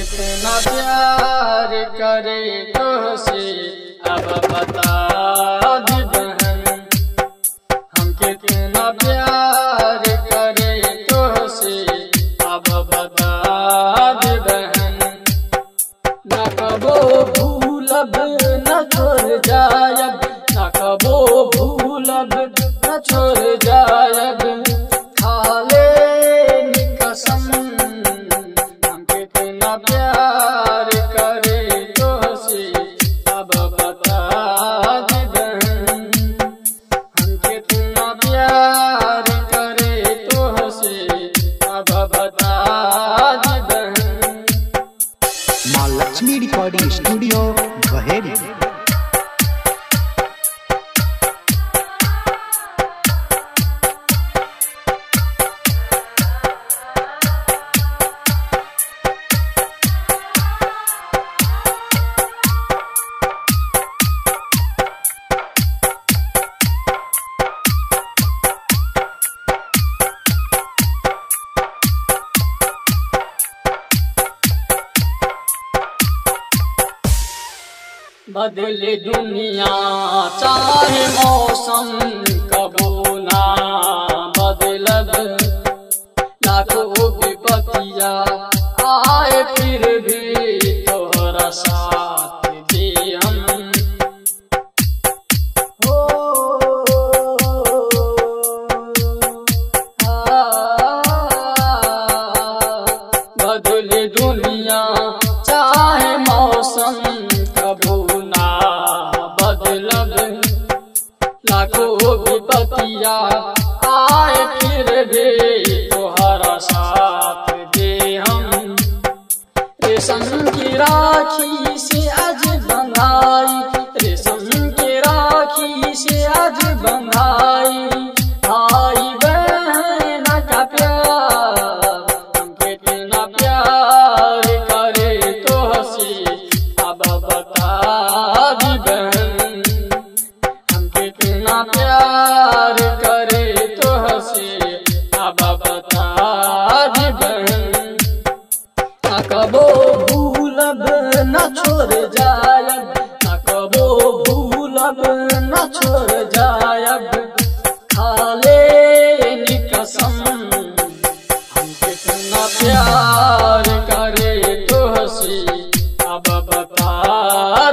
कितना प्यार करे तुझसे अब बता दे बहन। हम कितना प्यार करे तुझसे अब बता दे बहन। न कबो भूलब न छोड़ जायब, न कबो भूलब न छोड़ जायब। खा ले कसम हम कितना प्यार करे तुझसे अब बता दे बहन। हम कितना प्यार करे तुझसे अब बता दे बहन। माँ लक्ष्मी रिकॉर्डिंग स्टूडियो बहेरी। बदले दुनिया चाहे मौसम कबो ना बदलब। लाखों विपत्तियाँ आए फिर भी तोहरा साथ दे हम। हो बदले दुनिया चाहे मौसम कबो ना बदलब। लाखों विपत्तियाँ आए फिर भी तोहरा साथ दे हम। रेशम की राखी से आज बंधाई, रेशम की राखी से आज बंधाई। भाई बहन का प्यार हम कितना प्यार करे तुझसे अब बता दे बहन। हम कितना प्यार करे तुझसे अब बता दे बहन। न कबो भूलब न छोड़ जायब, न कबो भूलब न छोड़ जायब। खा ले कसम हम कितना प्यार करे तुझसे अब बता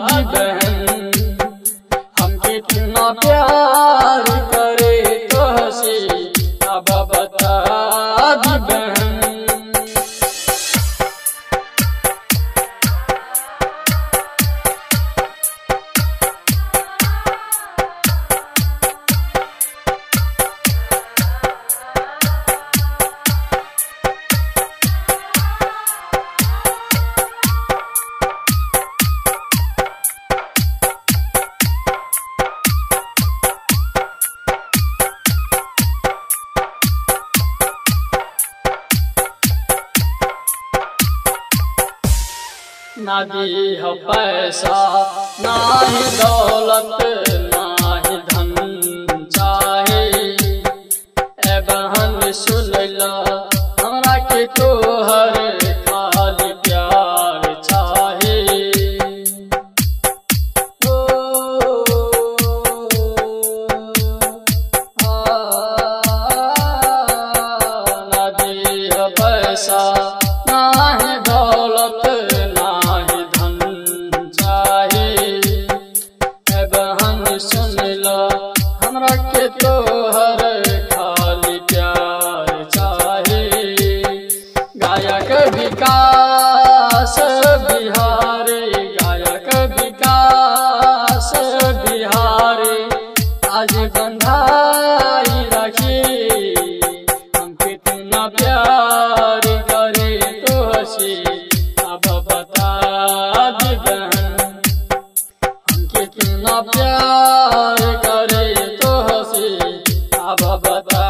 दे बहन। हम कितना प्यार करे तुझसे अब बता दे बहन। ना दीह पैसा ना ही दौलत ना ही धन चाहे। ए बहन सुन ला हमरा के तोहर खाली प्यार चाहे। ना दीह पैसा ना ही दौलत सुन ला हमरा के तोहर खाली प्यार चाहे। गायक विकास बिहारी, गायक विकास बिहारी आज बंधाई रखी। हम कितना प्यार करे तुझसे अब बता दे बहन। हम कितना प्यार करे तुझसे अब बता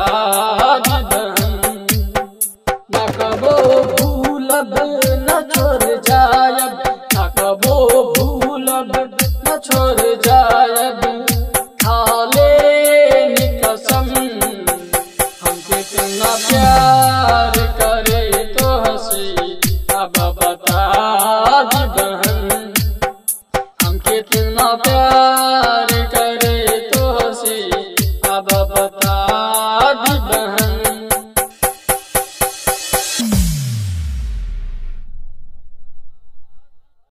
दे बहन। न कबो भूलब न छोड़ जायब, न कबो भूलब न छोड़ जायब।